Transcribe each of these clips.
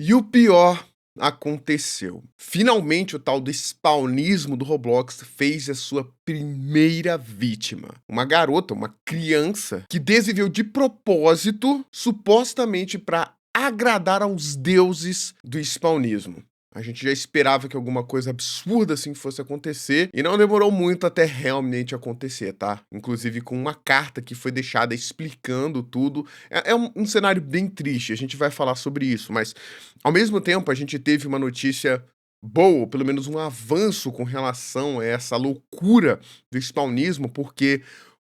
E o pior aconteceu. Finalmente, o tal do spawnismo do Roblox fez a sua primeira vítima. Uma garota, uma criança, que desviveu de propósito, supostamente para agradar aos deuses do spawnismo. A gente já esperava que alguma coisa absurda assim fosse acontecer, e não demorou muito até realmente acontecer, tá? Inclusive com uma carta que foi deixada explicando tudo. É um cenário bem triste, a gente vai falar sobre isso, mas ao mesmo tempo a gente teve uma notícia boa, ou pelo menos um avanço com relação a essa loucura do spawnismo, porque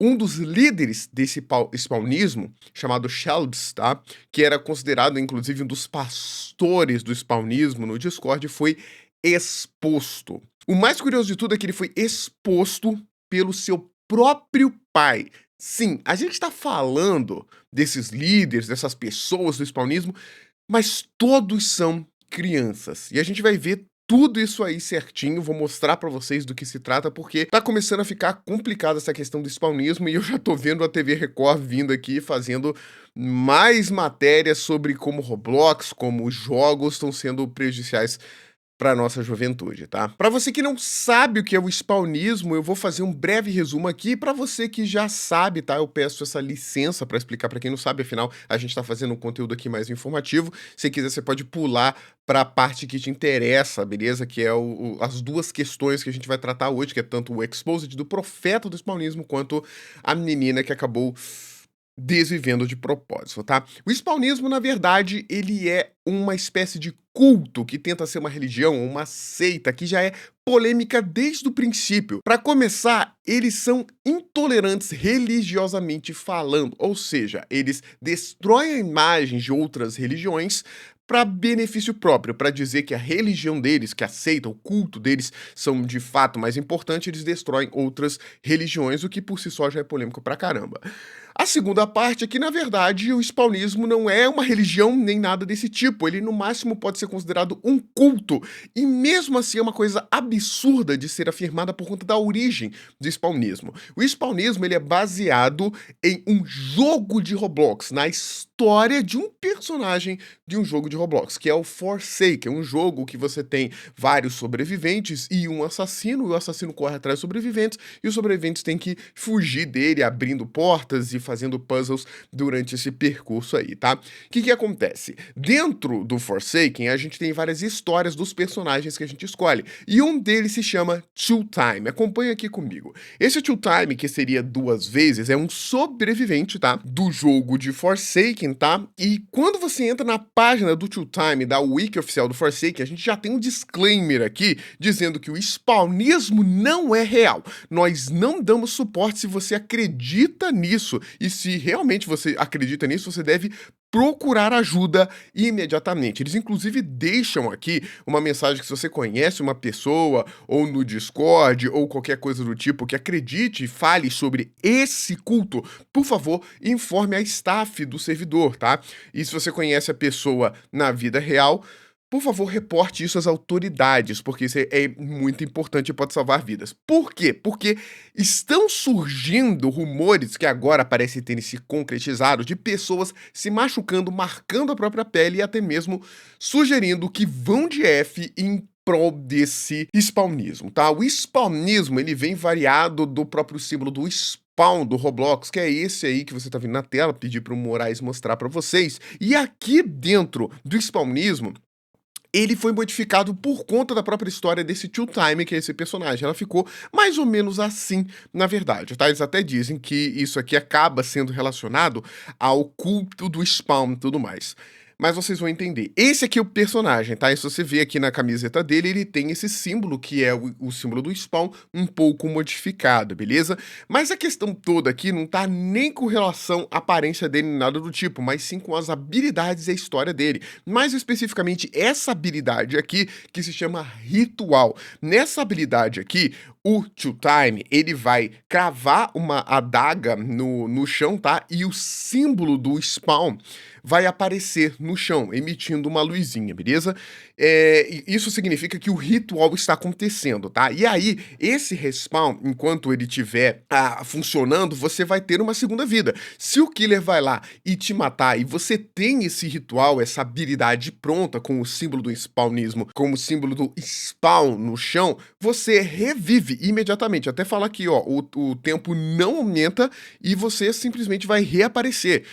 um dos líderes desse spawnismo, chamado Shelbs, tá? Que era considerado, inclusive, um dos pastores do spawnismo no Discord, foi exposto. O mais curioso de tudo é que ele foi exposto pelo seu próprio pai. Sim, a gente está falando desses líderes, dessas pessoas do spawnismo, mas todos são crianças. E a gente vai ver tudo isso aí certinho, vou mostrar pra vocês do que se trata, porque tá começando a ficar complicada essa questão do spawnismo e eu já tô vendo a TV Record vindo aqui fazendo mais matérias sobre como Roblox, como os jogos estão sendo prejudiciais para nossa juventude, tá? Para você que não sabe o que é o spawnismo, eu vou fazer um breve resumo aqui. Para você que já sabe, tá? Eu peço essa licença para explicar para quem não sabe, afinal a gente tá fazendo um conteúdo aqui mais informativo. Se quiser, você pode pular para a parte que te interessa, beleza? Que é as duas questões que a gente vai tratar hoje, que é tanto o exposed do profeta do spawnismo quanto a menina que acabou desvivendo de propósito, tá? O spawnismo, na verdade, ele é uma espécie de culto que tenta ser uma religião, uma seita que já é polêmica desde o princípio. Para começar, eles são intolerantes religiosamente falando, ou seja, eles destroem a imagem de outras religiões para benefício próprio, para dizer que a religião deles, que a seita, o culto deles são de fato mais importante, eles destroem outras religiões, o que por si só já é polêmico pra caramba. A segunda parte é que, na verdade, o spawnismo não é uma religião nem nada desse tipo. Ele, no máximo, pode ser considerado um culto. E, mesmo assim, é uma coisa absurda de ser afirmada por conta da origem do spawnismo. O spawnismo ele é baseado em um jogo de Roblox, na história de um personagem de um jogo de Roblox, que é o Forsaken, um jogo que você tem vários sobreviventes e um assassino. O assassino corre atrás dos sobreviventes e os sobreviventes têm que fugir dele, abrindo portas e fazendo puzzles durante esse percurso aí, tá? O que acontece? Dentro do Forsaken, a gente tem várias histórias dos personagens que a gente escolhe, e um deles se chama Two Time. Acompanha aqui comigo. Esse Two Time, que seria duas vezes, é um sobrevivente, tá? Do jogo de Forsaken, tá? E quando você entra na página do Two Time, da wiki oficial do Forsaken, a gente já tem um disclaimer aqui, dizendo que o spawnismo não é real. Nós não damos suporte se você acredita nisso. E se realmente você acredita nisso, você deve procurar ajuda imediatamente. Eles inclusive deixam aqui uma mensagem que se você conhece uma pessoa, ou no Discord, ou qualquer coisa do tipo, que acredite e fale sobre esse culto, por favor, informe a staff do servidor, tá? E se você conhece a pessoa na vida real, por favor, reporte isso às autoridades, porque isso é muito importante e pode salvar vidas. Por quê? Porque estão surgindo rumores que agora parecem terem se concretizado de pessoas se machucando, marcando a própria pele e até mesmo sugerindo que vão de F em prol desse spawnismo, tá? O spawnismo, ele vem variado do próprio símbolo do spawn do Roblox, que é esse aí que você tá vendo na tela, pedi pro Moraes mostrar pra vocês. E aqui dentro do spawnismo, ele foi modificado por conta da própria história desse Two Time, que é esse personagem. Ela ficou mais ou menos assim, na verdade, tá? Eles até dizem que isso aqui acaba sendo relacionado ao culto do spawn e tudo mais. Mas vocês vão entender. Esse aqui é o personagem, tá? E se você vê aqui na camiseta dele, ele tem esse símbolo, que é o símbolo do spawn, um pouco modificado, beleza? Mas a questão toda aqui não tá nem com relação à aparência dele, nem nada do tipo, mas sim com as habilidades e a história dele. Mais especificamente, essa habilidade aqui, que se chama Ritual. Nessa habilidade aqui, o Two Time, ele vai cravar uma adaga no chão, tá? E o símbolo do spawn vai aparecer no no chão, emitindo uma luzinha, beleza? E isso significa que o ritual está acontecendo, tá? E aí, esse respawn, enquanto ele estiver funcionando, você vai ter uma segunda vida. Se o killer vai lá e te matar e você tem esse ritual, essa habilidade pronta com o símbolo do spawnismo, como símbolo do spawn no chão, você revive imediatamente. Até falar aqui, ó, o tempo não aumenta e você simplesmente vai reaparecer.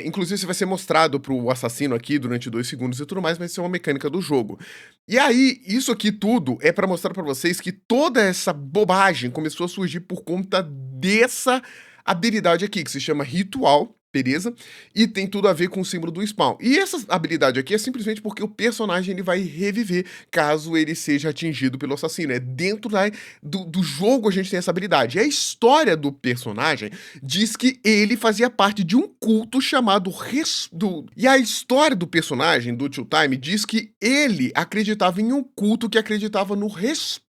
Inclusive, você vai ser mostrado pro assassino aqui durante 2 segundos e tudo mais, mas isso é uma mecânica do jogo. E aí, isso aqui tudo é pra mostrar pra vocês que toda essa bobagem começou a surgir por conta dessa habilidade aqui, que se chama ritual, beleza? E tem tudo a ver com o símbolo do spawn. E essa habilidade aqui é simplesmente porque o personagem ele vai reviver caso ele seja atingido pelo assassino. É dentro do jogo a gente tem essa habilidade. E a história do personagem diz que ele fazia parte de um culto chamado E a história do personagem, do Two Time, diz que ele acreditava em um culto que acreditava no respawn,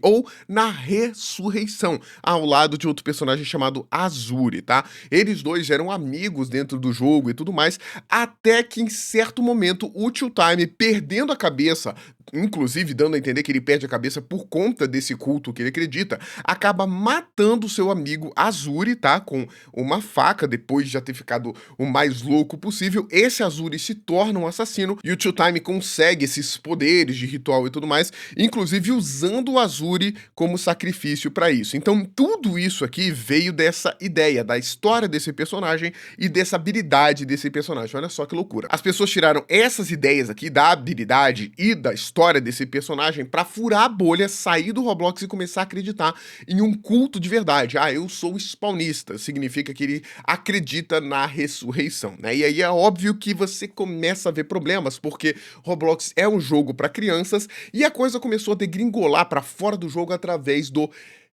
ou na ressurreição, ao lado de outro personagem chamado Azuri, tá? Eles dois eram amigos dentro do jogo e tudo mais, até que em certo momento o Two Time, perdendo a cabeça, inclusive dando a entender que ele perde a cabeça por conta desse culto que ele acredita, acaba matando seu amigo Azuri, tá? Com uma faca, depois de já ter ficado o mais louco possível. Esse Azuri se torna um assassino e o Two Time consegue esses poderes de ritual e tudo mais, inclusive usando o Azuri como sacrifício pra isso. Então, tudo isso aqui veio dessa ideia, da história desse personagem e dessa habilidade desse personagem. Olha só que loucura. As pessoas tiraram essas ideias aqui da habilidade e da história desse personagem pra furar a bolha, sair do Roblox e começar a acreditar em um culto de verdade. Eu sou spawnista, significa que ele acredita na ressurreição, né? E aí é óbvio que você começa a ver problemas, porque Roblox é um jogo pra crianças e a coisa começou a degringolar pra fora do jogo através do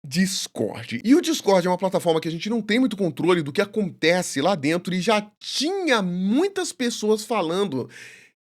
Discord. E o Discord é uma plataforma que a gente não tem muito controle do que acontece lá dentro e já tinha muitas pessoas falando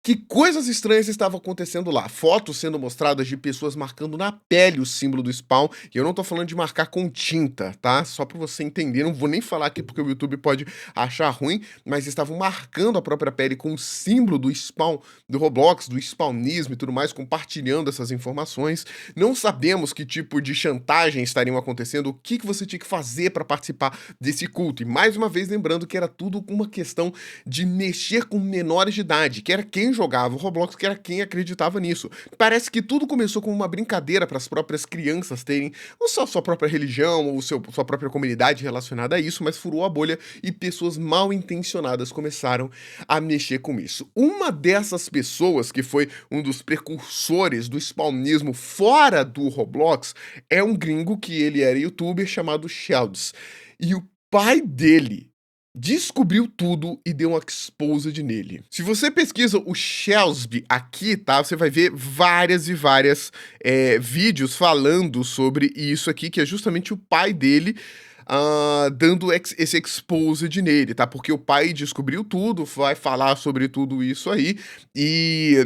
que coisas estranhas estavam acontecendo lá. Fotos sendo mostradas de pessoas marcando na pele o símbolo do spawn. E eu não tô falando de marcar com tinta, tá? Só pra você entender. Não vou nem falar aqui porque o YouTube pode achar ruim, mas estavam marcando a própria pele com o símbolo do spawn do Roblox, do spawnismo e tudo mais, compartilhando essas informações. Não sabemos que tipo de chantagem estariam acontecendo, o que você tinha que fazer pra participar desse culto. E mais uma vez lembrando que era tudo uma questão de mexer com menores de idade, que era quem jogava o Roblox, que era quem acreditava nisso. Parece que tudo começou como uma brincadeira para as próprias crianças terem não só sua própria religião ou sua própria comunidade relacionada a isso, mas furou a bolha e pessoas mal intencionadas começaram a mexer com isso. Uma dessas pessoas, que foi um dos precursores do spawnismo fora do Roblox, é um gringo que ele era youtuber chamado Shelds. E o pai dele descobriu tudo e deu um exposed nele. Se você pesquisa o Shelsby aqui, tá? Você vai ver várias e várias vídeos falando sobre isso aqui, que é justamente o pai dele dando esse exposed nele, tá? Porque o pai descobriu tudo, vai falar sobre tudo isso aí, e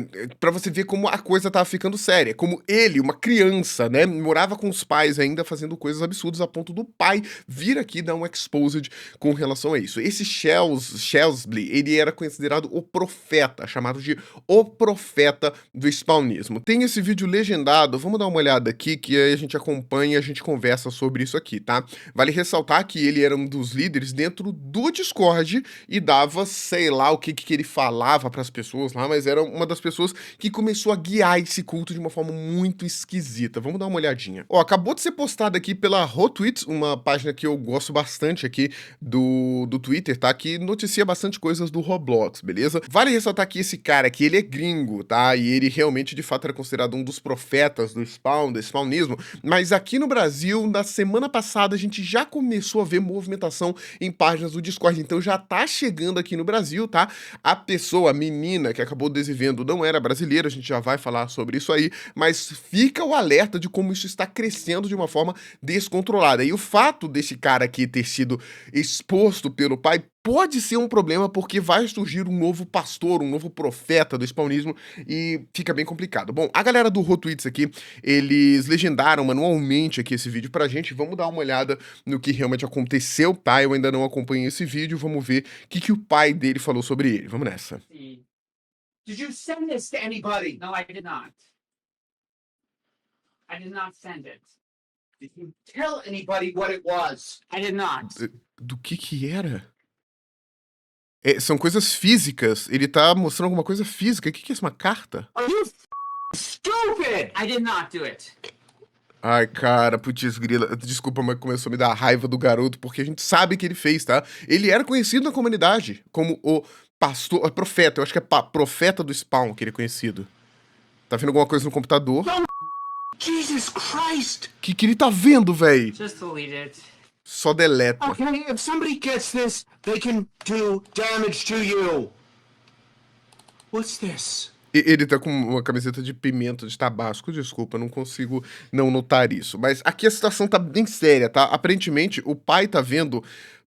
pra você ver como a coisa tava ficando séria, como ele, uma criança, né, morava com os pais ainda fazendo coisas absurdas a ponto do pai vir aqui dar um exposed com relação a isso. Esse Shelsby, ele era considerado o profeta, chamado de o profeta do spawnismo. Tem esse vídeo legendado, vamos dar uma olhada aqui, que aí a gente acompanha e a gente conversa sobre isso aqui, tá? Vale ressaltar que ele era um dos líderes dentro do Discord e dava, sei lá o que ele falava pras pessoas lá, mas era uma das pessoas que começou a guiar esse culto de uma forma muito esquisita. Vamos dar uma olhadinha. Ó, acabou de ser postado aqui pela Hotwits, uma página que eu gosto bastante aqui do Twitter, tá? Que noticia bastante coisas do Roblox, beleza? Vale ressaltar que esse cara aqui, ele é gringo, tá? E ele realmente, de fato, era considerado um dos profetas do spawnismo, mas aqui no Brasil, na semana passada, a gente já começou a ver movimentação em páginas do Discord, então já tá chegando aqui no Brasil, tá? A pessoa, a menina que acabou desvivendo não era brasileira, a gente já vai falar sobre isso aí, mas fica o alerta de como isso está crescendo de uma forma descontrolada. E o fato desse cara aqui ter sido exposto pelo pai pode ser um problema, porque vai surgir um novo pastor, um novo profeta do spawnismo e fica bem complicado. Bom, a galera do Hotwits aqui, eles legendaram manualmente aqui esse vídeo pra gente. Vamos dar uma olhada no que realmente aconteceu, tá? Eu ainda não acompanhei esse vídeo, vamos ver o que o pai dele falou sobre ele. Vamos nessa. Sí. Did you send this to anybody? No, I did not. I did not send it. Did you tell anybody what it was? I did not. Do que era? São coisas físicas. Ele tá mostrando alguma coisa física. O que é isso? Uma carta? Are you stupid? I did not do it. Ai, cara, putz, grila. Desculpa, mas começou a me dar raiva do garoto, porque a gente sabe que ele fez, tá? Ele era conhecido na comunidade como o pastor, profeta. Eu acho que é profeta do Spawn que ele é conhecido. Tá vendo alguma coisa no computador? Jesus Christ! Que ele tá vendo, véi? Just delete it. Só deleta. Okay, if somebody gets this, they can do damage to you. What's this? Ele tá com uma camiseta de pimenta de tabasco, desculpa, não consigo não notar isso. Mas aqui a situação tá bem séria, tá? Aparentemente, o pai tá vendo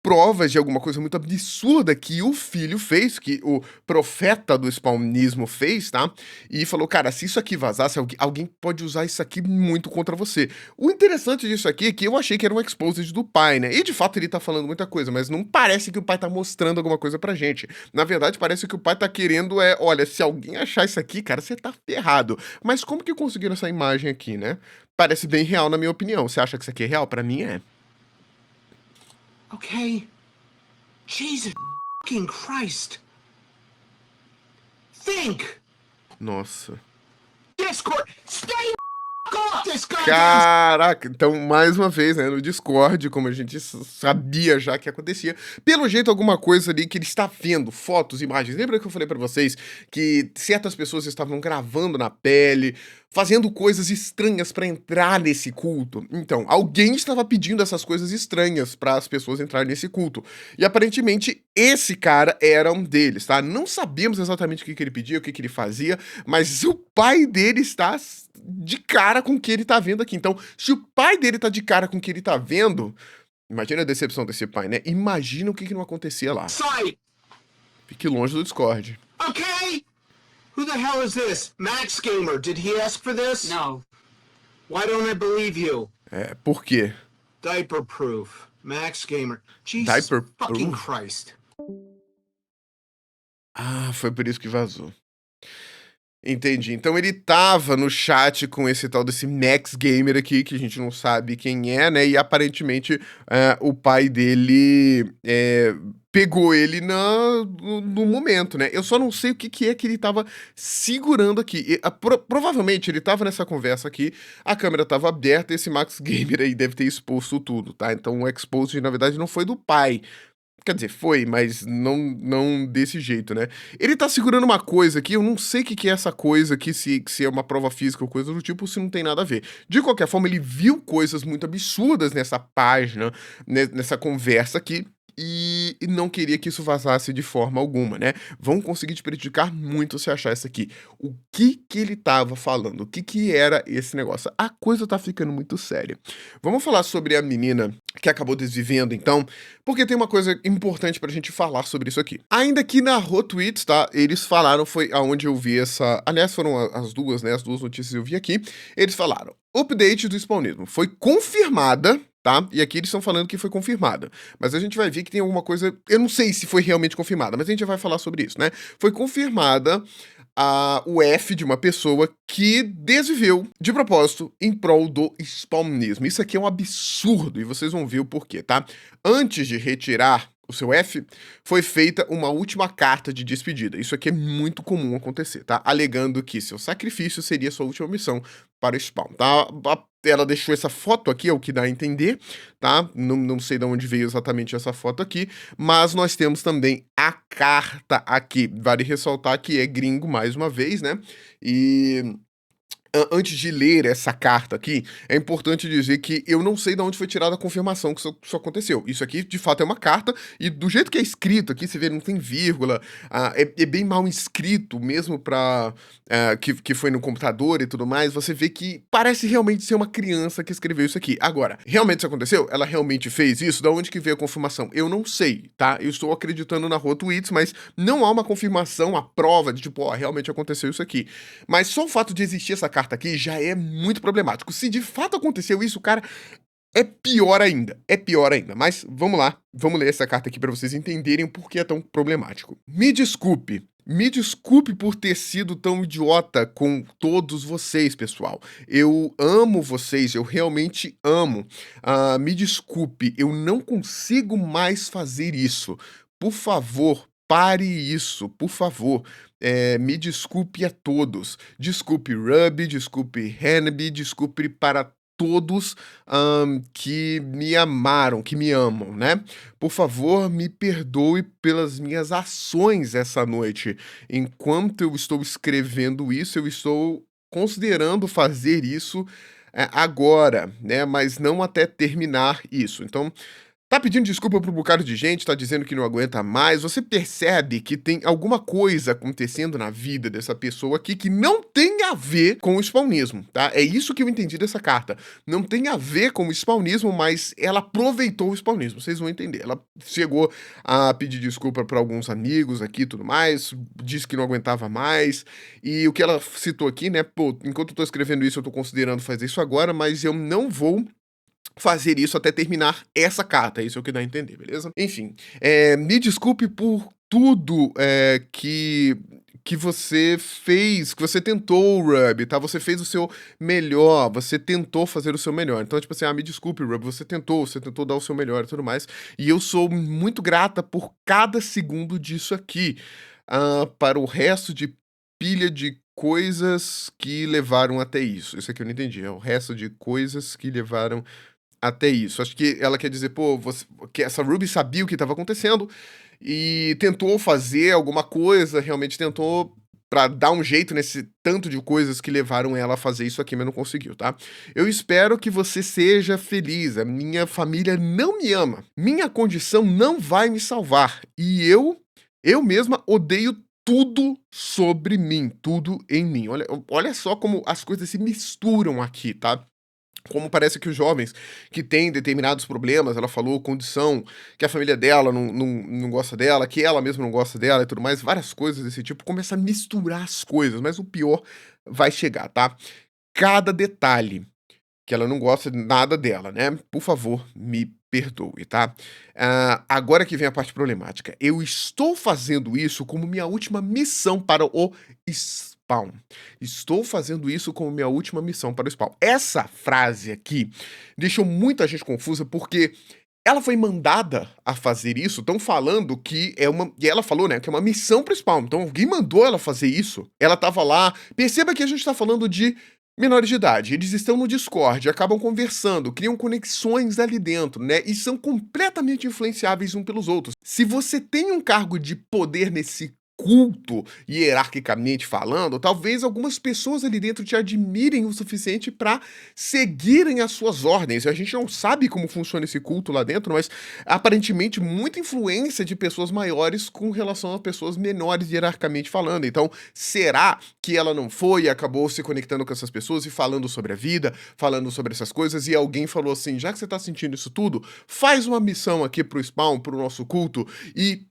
provas de alguma coisa muito absurda que o filho fez, que o profeta do spawnismo fez, tá? E falou, cara, se isso aqui vazasse, alguém pode usar isso aqui muito contra você. O interessante disso aqui é que eu achei que era um exposed do pai, né? E de fato ele tá falando muita coisa, mas não parece que o pai tá mostrando alguma coisa pra gente. Na verdade, parece que o pai tá querendo olha, se alguém achar isso aqui, cara, você tá ferrado. Mas como que conseguiram essa imagem aqui, né? Parece bem real, na minha opinião. Você acha que isso aqui é real? Pra mim é. Okay. Jesus fucking Christ. Think! Nossa. Discord! Stay off this goddamn... Caraca, então mais uma vez, né, no Discord, como a gente sabia já que acontecia, pelo jeito alguma coisa ali que ele está vendo, fotos, imagens. Lembra que eu falei pra vocês que certas pessoas estavam gravando na pele, fazendo coisas estranhas pra entrar nesse culto? Então, alguém estava pedindo essas coisas estranhas para as pessoas entrarem nesse culto. E aparentemente esse cara era um deles, tá? Não sabemos exatamente o que ele pedia, o que ele fazia, mas o pai dele está de cara com o que ele tá vendo aqui. Então, se o pai dele tá de cara com o que ele tá vendo, imagina a decepção desse pai, né? Imagina o que não acontecia lá. Site! Fique longe do Discord. Okay? Who the hell is this? Max Gamer, did he ask for this? No. Why don't I believe you? Por quê? Diaper proof. Max Gamer. Jesus Diaper fucking proof? Christ. Ah, foi por isso que vazou. Entendi. Então ele tava no chat com esse tal desse Max Gamer aqui, que a gente não sabe quem é, né? E aparentemente o pai dele pegou ele no momento, né? Eu só não sei o que é que ele tava segurando aqui. Provavelmente ele tava nessa conversa aqui, a câmera tava aberta e esse Max Gamer aí deve ter exposto tudo, tá? Então o expose, na verdade, não foi do pai. Quer dizer, foi, mas não desse jeito, né? Ele tá segurando uma coisa aqui, eu não sei o que é essa coisa aqui, se é uma prova física ou coisa do tipo, se não tem nada a ver. De qualquer forma, ele viu coisas muito absurdas nessa página, nessa conversa aqui, e não queria que isso vazasse de forma alguma, né? Vão conseguir te prejudicar muito se achar isso aqui. O que ele tava falando? O que era esse negócio? A coisa tá ficando muito séria. Vamos falar sobre a menina que acabou desvivendo, então, porque tem uma coisa importante pra gente falar sobre isso aqui. Ainda aqui na Retweets, tá? Eles falaram, foi aonde eu vi essa... Aliás, foram as duas, né? As duas notícias eu vi aqui. Eles falaram, update do spawnismo foi confirmada, tá? E aqui eles estão falando que foi confirmada. Mas a gente vai ver que tem alguma coisa... Eu não sei se foi realmente confirmada, mas a gente já vai falar sobre isso, né? Foi confirmada o F de uma pessoa que desviveu de propósito em prol do spawnismo. Isso aqui é um absurdo e vocês vão ver o porquê, tá? Antes de retirar o seu F, foi feita uma última carta de despedida. Isso aqui é muito comum acontecer, tá? Alegando que seu sacrifício seria sua última missão para o spawn, tá? Ela deixou essa foto aqui, é o que dá a entender, tá? Não sei de onde veio exatamente essa foto aqui, mas nós temos também a carta aqui. Vale ressaltar que é gringo mais uma vez, né? E... antes de ler essa carta aqui, é importante dizer que eu não sei de onde foi tirada a confirmação que isso aconteceu. Isso aqui, de fato, é uma carta, e do jeito que é escrito aqui, você vê, não tem vírgula, é bem mal escrito, mesmo pra... que foi no computador e tudo mais, você vê que parece realmente ser uma criança que escreveu isso aqui. Agora, realmente isso aconteceu? Ela realmente fez isso? Da onde que veio a confirmação? Eu não sei, tá? Eu estou acreditando na Retweets, mas não há uma confirmação, a prova de tipo, realmente aconteceu isso aqui. Mas só o fato de existir essa carta aqui já é muito problemático. Se de fato aconteceu isso, cara, é pior ainda. É pior ainda. Mas vamos lá, vamos ler essa carta aqui pra vocês entenderem o porquê é tão problemático. Me desculpe, Me desculpe por ter sido tão idiota com todos vocês, pessoal. Eu amo vocês, eu realmente amo. Me desculpe, eu não consigo mais fazer isso. Por favor, pare isso, por favor. Me desculpe a todos. Desculpe Ruby, desculpe Hanabi, desculpe para todos que me amaram, que me amam, né? Por favor, me perdoe pelas minhas ações essa noite. Enquanto eu estou escrevendo isso, eu estou considerando fazer isso agora, né? Mas não até terminar isso. Então, tá pedindo desculpa para um bocado de gente, tá dizendo que não aguenta mais. Você percebe que tem alguma coisa acontecendo na vida dessa pessoa aqui que não tem a ver com o spawnismo, tá? É isso que eu entendi dessa carta. Não tem a ver com o spawnismo, mas ela aproveitou o spawnismo, vocês vão entender. Ela chegou a pedir desculpa para alguns amigos aqui e tudo mais, disse que não aguentava mais. E o que ela citou aqui, né? Pô, enquanto eu tô escrevendo isso, eu tô considerando fazer isso agora, mas eu não vou fazer isso até terminar essa carta, isso é o que dá a entender, beleza? Enfim, me desculpe por tudo que você fez, que você tentou, Ruby, tá? Você fez o seu melhor, você tentou fazer o seu melhor. Então, tipo assim, me desculpe, Ruby, você tentou dar o seu melhor e tudo mais. E eu sou muito grata por cada segundo disso aqui. Para o resto de pilha de coisas que levaram até isso. Isso aqui eu não entendi. É o resto de coisas que levaram até isso. Acho que ela quer dizer, pô, que essa Ruby sabia o que estava acontecendo e tentou fazer alguma coisa, realmente tentou pra dar um jeito nesse tanto de coisas que levaram ela a fazer isso aqui, mas não conseguiu, tá? Eu espero que você seja feliz. A minha família não me ama. Minha condição não vai me salvar. E eu mesma odeio tudo sobre mim, tudo em mim. Olha só como as coisas se misturam aqui, tá? Como parece que os jovens que têm determinados problemas, ela falou condição, que a família dela não gosta dela, que ela mesma não gosta dela e tudo mais, várias coisas desse tipo, começa a misturar as coisas, mas o pior vai chegar, tá? Cada detalhe que ela não gosta de nada dela, né? Por favor, me perdoe, tá? Agora que vem a parte problemática. Eu estou fazendo isso como minha última missão para o Spawn. Estou fazendo isso como minha última missão para o Spawn. Essa frase aqui deixou muita gente confusa porque ela foi mandada a fazer isso, estão falando que é uma. E ela falou, né, que é uma missão pro Spawn. Então alguém mandou ela fazer isso. Ela tava lá. Perceba que a gente tá falando de menores de idade. Eles estão no Discord, acabam conversando, criam conexões ali dentro, né? E são completamente influenciáveis um pelos outros. Se você tem um cargo de poder nesse culto, hierarquicamente falando, talvez algumas pessoas ali dentro te admirem o suficiente para seguirem as suas ordens. A gente não sabe como funciona esse culto lá dentro, mas aparentemente muita influência de pessoas maiores com relação a pessoas menores hierarquicamente falando. Então, será que ela não foi e acabou se conectando com essas pessoas e falando sobre a vida, falando sobre essas coisas, e alguém falou assim, já que você tá sentindo isso tudo, faz uma missão aqui pro Spawn, pro nosso culto, e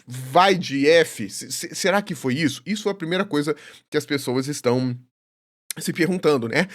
vai de F? Será que foi isso? Isso é a primeira coisa que as pessoas estão se perguntando, né?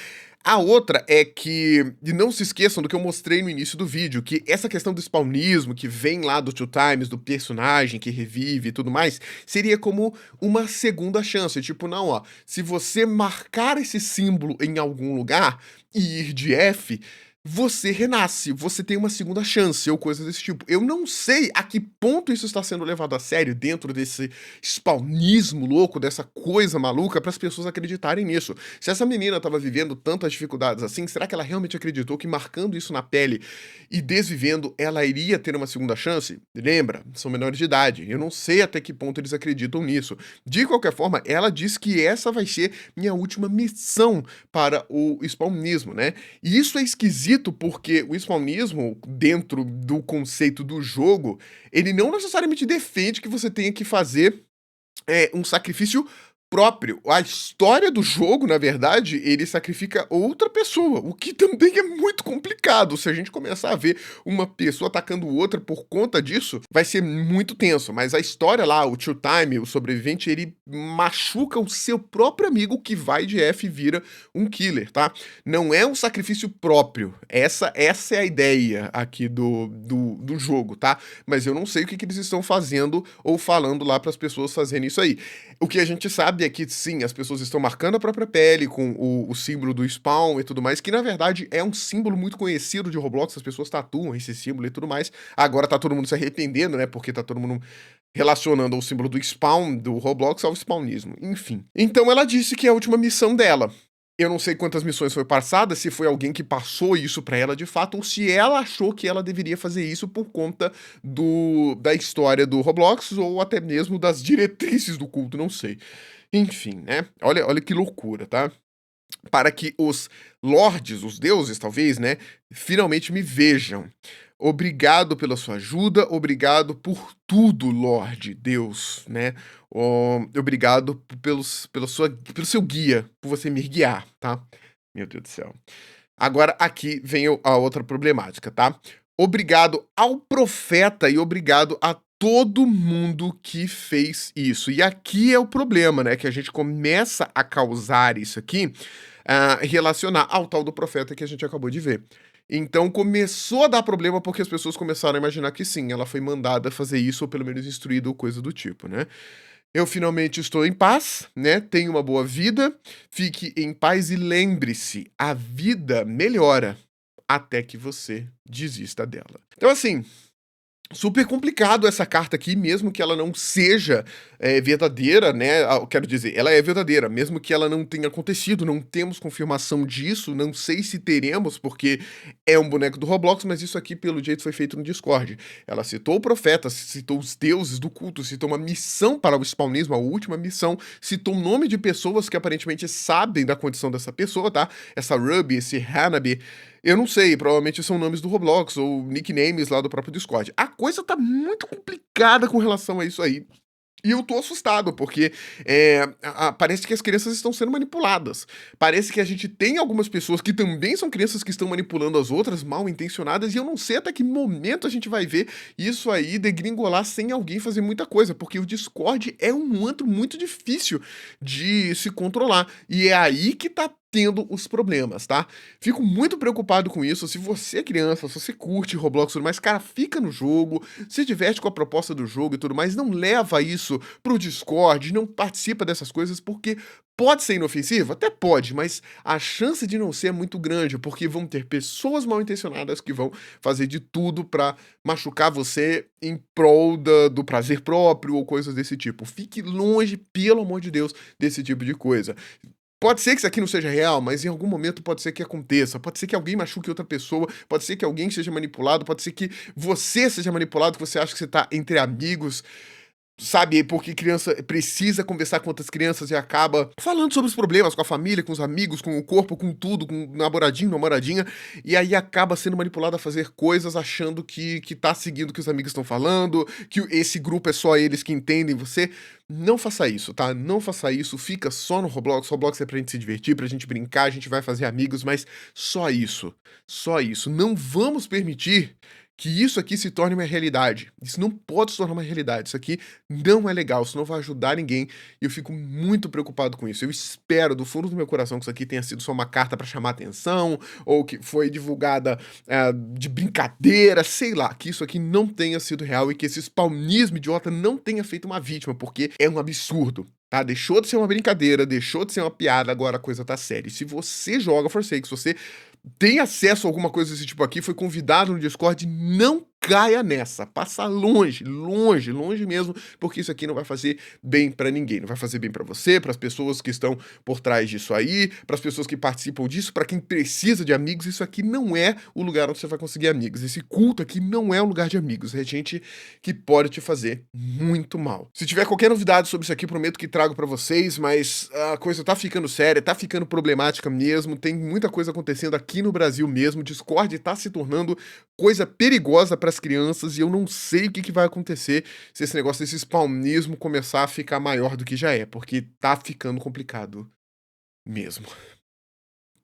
A outra é que, e não se esqueçam do que eu mostrei no início do vídeo, que essa questão do spawnismo, que vem lá do Two Times, do personagem que revive e tudo mais, seria como uma segunda chance. Tipo, não, ó, se você marcar esse símbolo em algum lugar e ir de F, você renasce, você tem uma segunda chance, ou coisa desse tipo. Eu não sei a que ponto isso está sendo levado a sério dentro desse spawnismo louco, dessa coisa maluca, para as pessoas acreditarem nisso. Se essa menina estava vivendo tantas dificuldades assim, será que ela realmente acreditou que marcando isso na pele e desvivendo, ela iria ter uma segunda chance? Lembra, são menores de idade. Eu não sei até que ponto eles acreditam nisso. De qualquer forma, ela diz que essa vai ser minha última missão para o spawnismo, né? E isso é esquisito porque o spawnismo, dentro do conceito do jogo, ele não necessariamente defende que você tenha que fazer um sacrifício a história do jogo, na verdade, ele sacrifica outra pessoa, o que também é muito complicado. Se a gente começar a ver uma pessoa atacando outra por conta disso, vai ser muito tenso. Mas a história lá, o Two Time, o sobrevivente, ele machuca o seu próprio amigo que vai de F e vira um killer, tá? Não é um sacrifício próprio. Essa é a ideia aqui do jogo, tá? Mas eu não sei o que eles estão fazendo ou falando lá para as pessoas fazerem isso aí. O que a gente sabe é que, sim, as pessoas estão marcando a própria pele com o símbolo do spawn e tudo mais, que na verdade é um símbolo muito conhecido de Roblox, as pessoas tatuam esse símbolo e tudo mais. Agora tá todo mundo se arrependendo, né? Porque tá todo mundo relacionando o símbolo do spawn do Roblox ao spawnismo. Enfim. Então ela disse que é a última missão dela. Eu não sei quantas missões foi passadas, se foi alguém que passou isso pra ela de fato, ou se ela achou que ela deveria fazer isso por conta da história do Roblox, ou até mesmo das diretrizes do culto, não sei. Enfim, né? Olha que loucura, tá? Para que os lordes, os deuses talvez, né, finalmente me vejam. Obrigado pela sua ajuda, obrigado por tudo, Lorde Deus, né? Obrigado pelo seu guia, por você me guiar, tá? Meu Deus do céu. Agora aqui vem a outra problemática, tá? Obrigado ao profeta e obrigado a todo mundo que fez isso. E aqui é o problema, né? Que a gente começa a causar isso aqui, relacionar ao tal do profeta que a gente acabou de ver. Então começou a dar problema porque as pessoas começaram a imaginar que sim, ela foi mandada fazer isso, ou pelo menos instruída ou coisa do tipo, né? Eu finalmente estou em paz, né? Tenho uma boa vida, fique em paz e lembre-se, a vida melhora até que você desista dela. Então assim, super complicado essa carta aqui, mesmo que ela não seja verdadeira, né? Quero dizer, ela é verdadeira, mesmo que ela não tenha acontecido, não temos confirmação disso, não sei se teremos, porque é um boneco do Roblox, mas isso aqui, pelo jeito, foi feito no Discord. Ela citou o profeta, citou os deuses do culto, citou uma missão para o spawnismo, a última missão, citou o nome de pessoas que aparentemente sabem da condição dessa pessoa, tá? Essa Ruby, esse Hanabi. Eu não sei, provavelmente são nomes do Roblox ou nicknames lá do próprio Discord. A coisa tá muito complicada com relação a isso aí. E eu tô assustado, porque parece que as crianças estão sendo manipuladas. Parece que a gente tem algumas pessoas que também são crianças que estão manipulando as outras, mal intencionadas, e eu não sei até que momento a gente vai ver isso aí degringolar sem alguém fazer muita coisa, porque o Discord é um antro muito difícil de se controlar. E é aí que tá tendo os problemas, tá? Fico muito preocupado com isso. Se você é criança, se você curte Roblox e tudo mais, cara, fica no jogo, se diverte com a proposta do jogo e tudo mais, não leva isso pro Discord, não participa dessas coisas, porque pode ser inofensivo? Até pode, mas a chance de não ser é muito grande, porque vão ter pessoas mal intencionadas que vão fazer de tudo pra machucar você em prol do prazer próprio ou coisas desse tipo. Fique longe, pelo amor de Deus, desse tipo de coisa. Pode ser que isso aqui não seja real, mas em algum momento pode ser que aconteça. Pode ser que alguém machuque outra pessoa, pode ser que alguém seja manipulado, pode ser que você seja manipulado, que você acha que você tá entre amigos, sabe? Porque criança precisa conversar com outras crianças e acaba falando sobre os problemas com a família, com os amigos, com o corpo, com tudo, com o namoradinho, namoradinha, e aí acaba sendo manipulado a fazer coisas achando que tá seguindo o que os amigos estão falando, que esse grupo é só eles que entendem você. Não faça isso, tá? Não faça isso, fica só no Roblox. Roblox é pra gente se divertir, pra gente brincar, a gente vai fazer amigos, mas só isso. Só isso. Não vamos permitir que isso aqui se torne uma realidade. Isso não pode se tornar uma realidade. Isso aqui não é legal, isso não vai ajudar ninguém. E eu fico muito preocupado com isso. Eu espero do fundo do meu coração que isso aqui tenha sido só uma carta pra chamar atenção, ou que foi divulgada de brincadeira, sei lá. Que isso aqui não tenha sido real e que esse spawnismo idiota não tenha feito uma vítima, porque é um absurdo. Tá? Deixou de ser uma brincadeira, deixou de ser uma piada, agora a coisa tá séria. E se você joga Forsake, se você tem acesso a alguma coisa desse tipo aqui, foi convidado no Discord, não caia nessa, passa longe, longe, longe mesmo, porque isso aqui não vai fazer bem pra ninguém, não vai fazer bem pra você, pras pessoas que estão por trás disso aí, pras pessoas que participam disso, pra quem precisa de amigos. Isso aqui não é o lugar onde você vai conseguir amigos, esse culto aqui não é um lugar de amigos, é gente que pode te fazer muito mal. Se tiver qualquer novidade sobre isso aqui, prometo que trago pra vocês, mas a coisa tá ficando séria, tá ficando problemática mesmo, tem muita coisa acontecendo aqui no Brasil mesmo, Discord tá se tornando coisa perigosa pra as crianças e eu não sei o que vai acontecer se esse negócio desse spawnismo começar a ficar maior do que já é, porque tá ficando complicado mesmo.